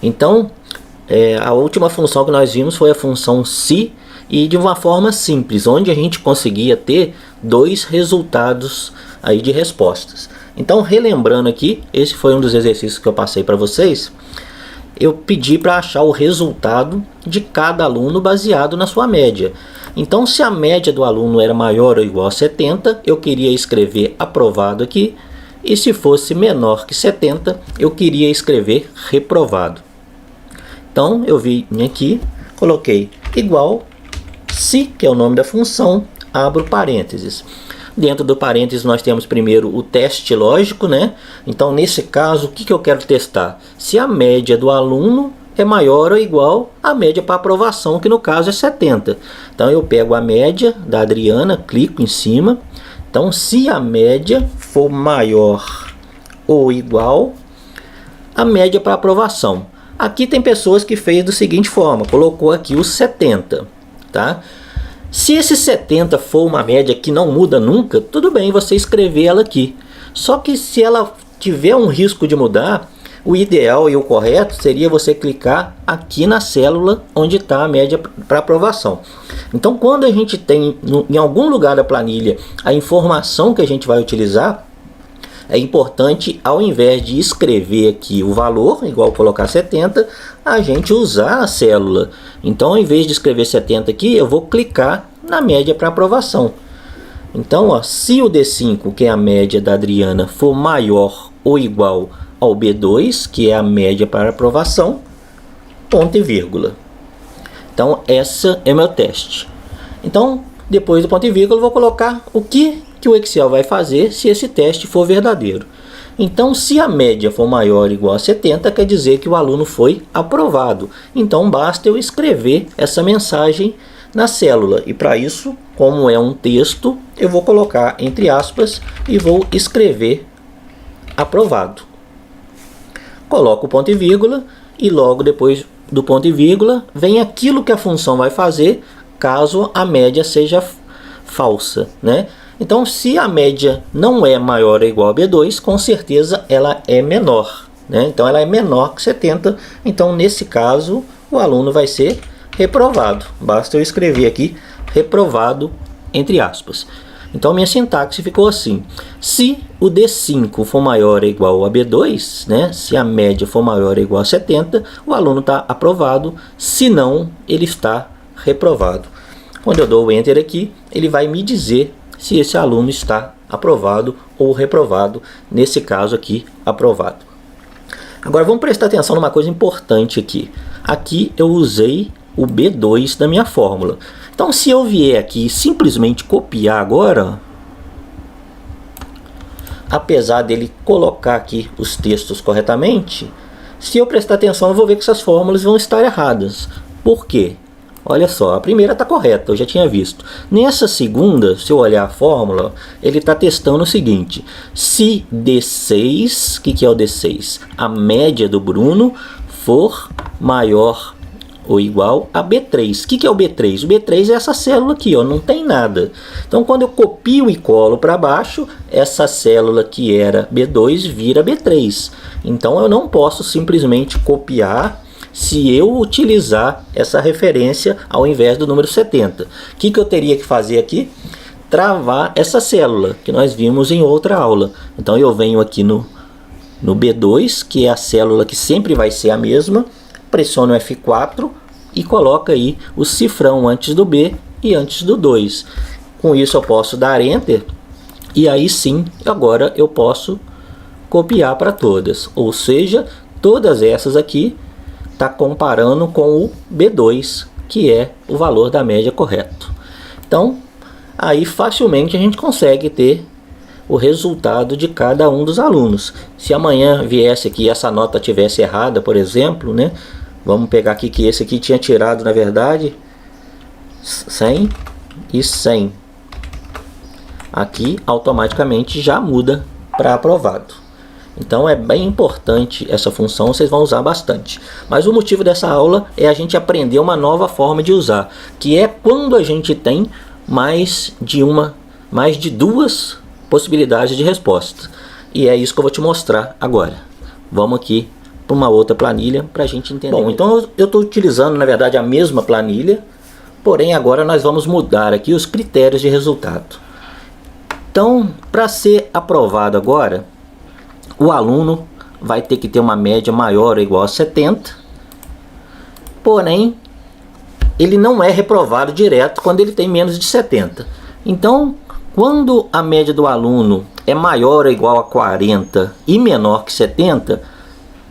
Então, a última função que nós vimos foi a função se, e de uma forma simples, onde a gente conseguia ter dois resultados aí de respostas. Então, relembrando aqui, esse foi um dos exercícios que eu passei para vocês. Eu pedi para achar o resultado de cada aluno baseado na sua média. Então, se a média do aluno era maior ou igual a 70, eu queria escrever aprovado aqui. E se fosse menor que 70, eu queria escrever reprovado. Então, eu vim aqui, coloquei igual, se, que é o nome da função, abro parênteses. Dentro do parênteses nós temos primeiro o teste lógico, né? Então, nesse caso, o que eu quero testar? Se a média do aluno é maior ou igual à média para aprovação, que no caso é 70. Então, eu pego a média da Adriana, clico em cima. Então, se a média for maior ou igual à média para aprovação. Aqui tem pessoas que fez da seguinte forma, colocou aqui os 70, tá? Se esse 70 for uma média que não muda nunca, tudo bem você escrever ela aqui. Só que se ela tiver um risco de mudar, o ideal e o correto seria você clicar aqui na célula onde está a média para aprovação. Então, quando a gente tem em algum lugar da planilha a informação que a gente vai utilizar, é importante, ao invés de escrever aqui o valor, igual colocar 70, a gente usar a célula. Então, ao invés de escrever 70 aqui, eu vou clicar na média para aprovação. Então, ó, se o D5, que é a média da Adriana, for maior ou igual ao B2, que é a média para aprovação, ponto e vírgula. Então, essa é meu teste. Então, depois do ponto e vírgula, eu vou colocar o que o Excel vai fazer se esse teste for verdadeiro. Então, se a média for maior ou igual a 70, quer dizer que o aluno foi aprovado. Então, basta eu escrever essa mensagem na célula. E para isso, como é um texto, eu vou colocar entre aspas e vou escrever aprovado. Coloco o ponto e vírgula e logo depois do ponto e vírgula vem aquilo que a função vai fazer caso a média seja falsa, né? Então, se a média não é maior ou igual a B2, com certeza ela é menor, né? Então, ela é menor que 70. Então, nesse caso, o aluno vai ser reprovado. Basta eu escrever aqui reprovado entre aspas. Então, minha sintaxe ficou assim. Se o D5 for maior ou igual a B2, né? Se a média for maior ou igual a 70, o aluno está aprovado. Se não, ele está reprovado. Quando eu dou o Enter aqui, ele vai me dizer se esse aluno está aprovado ou reprovado, nesse caso aqui, aprovado. Agora vamos prestar atenção numa coisa importante aqui. Aqui eu usei o B2 da minha fórmula. Então, se eu vier aqui e simplesmente copiar agora, apesar dele colocar aqui os textos corretamente, se eu prestar atenção eu vou ver que essas fórmulas vão estar erradas. Por quê? Olha só, a primeira está correta, eu já tinha visto. Nessa segunda, se eu olhar a fórmula, ele está testando o seguinte. Se D6, o que é o D6? A média do Bruno for maior ou igual a B3. O que é o B3? O B3 é essa célula aqui, ó, não tem nada. Então, quando eu copio e colo para baixo, essa célula que era B2 vira B3. Então, eu não posso simplesmente copiar se eu utilizar essa referência ao invés do número 70. O que eu teria que fazer aqui? Travar essa célula, que nós vimos em outra aula. Então eu venho aqui no B2, que é a célula que sempre vai ser a mesma, pressiono F4 e coloco aí o cifrão antes do B e antes do 2. Com isso eu posso dar Enter, e aí sim, agora eu posso copiar para todas. Ou seja, todas essas aqui está comparando com o B2, que é o valor da média correto. Então, aí facilmente a gente consegue ter o resultado de cada um dos alunos. Se amanhã viesse aqui e essa nota tivesse errada, por exemplo, né? Vamos pegar aqui que esse aqui tinha tirado, na verdade, 100 e 100. Aqui, automaticamente, já muda para aprovado. Então é bem importante essa função, vocês vão usar bastante. Mas o motivo dessa aula é a gente aprender uma nova forma de usar, que é quando a gente tem mais de duas possibilidades de resposta. E é isso que eu vou te mostrar agora. Vamos aqui para uma outra planilha para a gente entender. Bom, então eu estou utilizando na verdade a mesma planilha, porém agora nós vamos mudar aqui os critérios de resultado. Então, para ser aprovado agora, o aluno vai ter que ter uma média maior ou igual a 70, porém ele não é reprovado direto quando ele tem menos de 70. Então, quando a média do aluno é maior ou igual a 40 e menor que 70,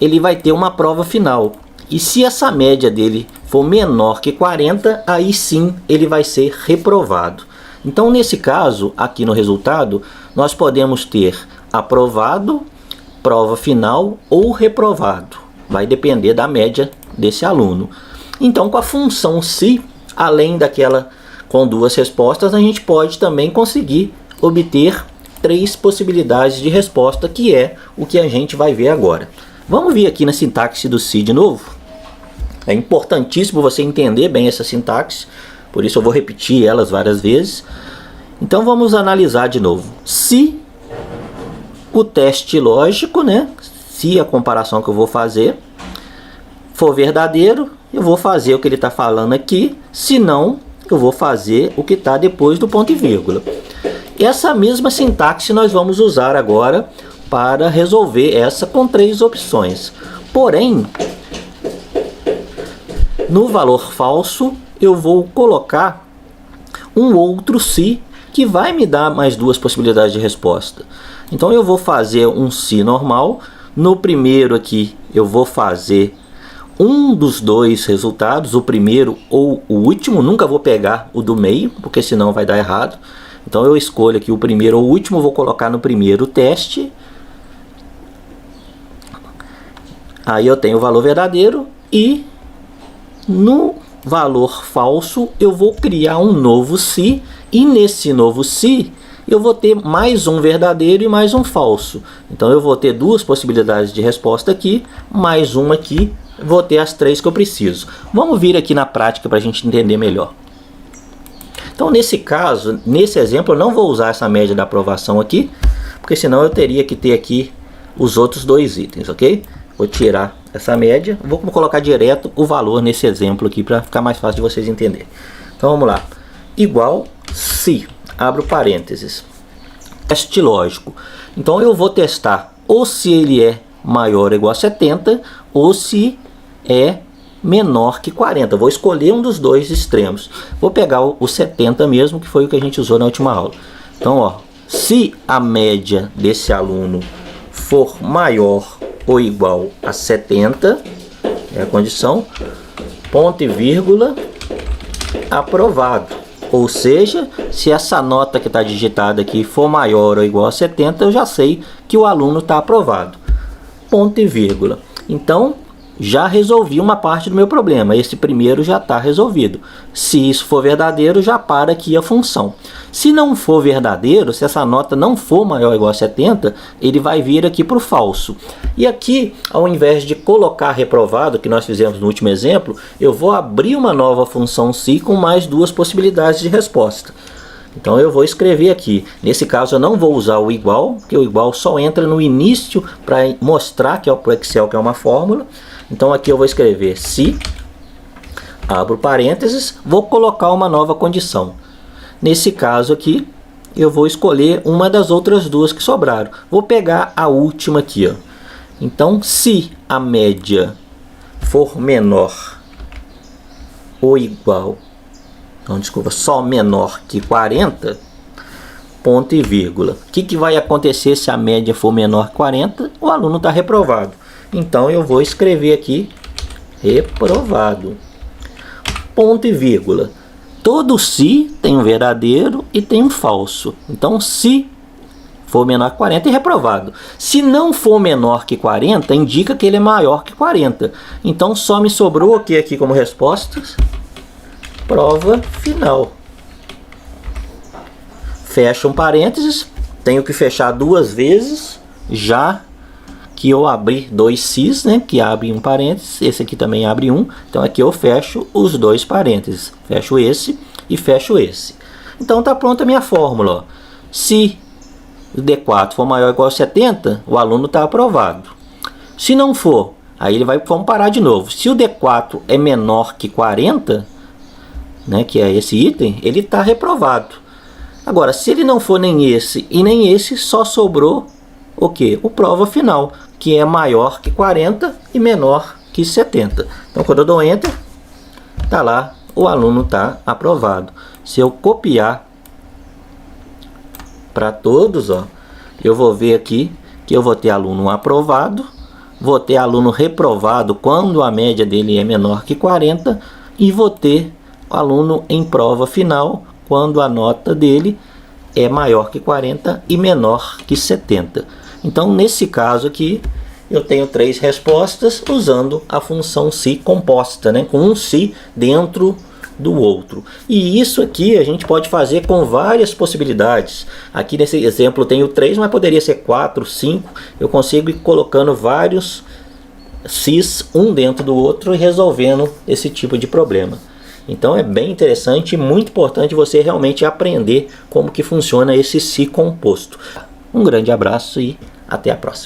ele vai ter uma prova final. E se essa média dele for menor que 40, aí sim ele vai ser reprovado. Então, nesse caso, aqui no resultado, nós podemos ter aprovado, prova final ou reprovado. Vai depender da média desse aluno. Então, com a função se, além daquela com duas respostas, a gente pode também conseguir obter 3 possibilidades de resposta, que é o que a gente vai ver agora. Vamos ver aqui na sintaxe do se de novo. É importantíssimo você entender bem essa sintaxe, por isso eu vou repetir elas várias vezes. Então vamos analisar de novo. Se o teste lógico, né, se a comparação que eu vou fazer for verdadeiro, eu vou fazer o que ele está falando aqui, se não, eu vou fazer o que está depois do ponto e vírgula. Essa mesma sintaxe nós vamos usar agora para resolver essa com 3 opções. Porém, no valor falso, eu vou colocar um outro se que vai me dar mais 2 possibilidades de resposta. Então eu vou fazer um se normal. No primeiro aqui eu vou fazer um dos 2 resultados, o primeiro ou o último. Nunca vou pegar o do meio, porque senão vai dar errado. Então eu escolho aqui o primeiro ou o último, vou colocar no primeiro teste. Aí eu tenho o valor verdadeiro e no valor falso eu vou criar um novo se, e nesse novo se eu vou ter mais um verdadeiro e mais um falso. Então eu vou ter 2 possibilidades de resposta aqui, mais uma aqui, vou ter as 3 que eu preciso. Vamos vir aqui na prática para a gente entender melhor. Então nesse caso, nesse exemplo, eu não vou usar essa média da aprovação aqui, porque senão eu teria que ter aqui os outros 2 itens, ok? Vou tirar essa média, vou colocar direto o valor nesse exemplo aqui para ficar mais fácil de vocês entenderem. Então vamos lá, igual se, abro parênteses, teste lógico. Então eu vou testar ou se ele é maior ou igual a 70 ou se é menor que 40. Vou escolher um dos 2 extremos. Vou pegar o 70 mesmo, que foi o que a gente usou na última aula. Então, ó, se a média desse aluno for maior ou igual a 70, é a condição, ponto e vírgula, aprovado. Ou seja, se essa nota que está digitada aqui for maior ou igual a 70, eu já sei que o aluno está aprovado. Ponto e vírgula. Então, já resolvi uma parte do meu problema. Esse primeiro já está resolvido. Se isso for verdadeiro, já para aqui a função. Se não for verdadeiro, se essa nota não for maior ou igual a 70, ele vai vir aqui para o falso. E aqui, ao invés de colocar reprovado, que nós fizemos no último exemplo, eu vou abrir uma nova função se com mais 2 possibilidades de resposta. Então eu vou escrever aqui. Nesse caso eu não vou usar o igual, porque o igual só entra no início para mostrar que é para o Excel que é uma fórmula. Então aqui eu vou escrever se, abro parênteses, vou colocar uma nova condição. Nesse caso aqui, eu vou escolher uma das outras 2 que sobraram. Vou pegar a última aqui, ó. Então, se a média for menor ou igual, não, desculpa, só menor que 40, ponto e vírgula. O que vai acontecer se a média for menor que 40? O aluno está reprovado. Então eu vou escrever aqui reprovado. Ponto e vírgula. Todo se tem um verdadeiro e tem um falso. Então se for menor que 40 é reprovado. Se não for menor que 40, indica que ele é maior que 40. Então só me sobrou o que aqui como respostas? Prova final. Fecha um parênteses. Tenho que fechar 2 vezes, já que eu abri 2 sis, né, que abre um parênteses, esse aqui também abre um, então aqui eu fecho os 2 parênteses, fecho esse e fecho esse. Então está pronta a minha fórmula, ó. Se o D4 for maior ou igual a 70, o aluno está aprovado. Se não for, Aí ele vai comparar de novo. Se o D4 é menor que 40, né, que é esse item, ele está reprovado. Agora, se ele não for nem esse e nem esse, só sobrou o que? O prova final, que é maior que 40 e menor que 70. Então, quando eu dou Enter, tá lá, o aluno está aprovado. Se eu copiar para todos, ó, eu vou ver aqui que eu vou ter aluno aprovado, vou ter aluno reprovado quando a média dele é menor que 40 e vou ter aluno em prova final quando a nota dele é maior que 40 e menor que 70. Então, nesse caso aqui, eu tenho 3 respostas usando a função se composta, né? Com um se dentro do outro. E isso aqui a gente pode fazer com várias possibilidades. Aqui nesse exemplo eu tenho 3, mas poderia ser 4, 5. Eu consigo ir colocando vários se's um dentro do outro e resolvendo esse tipo de problema. Então é bem interessante e muito importante você realmente aprender como que funciona esse se composto. Um grande abraço e até a próxima.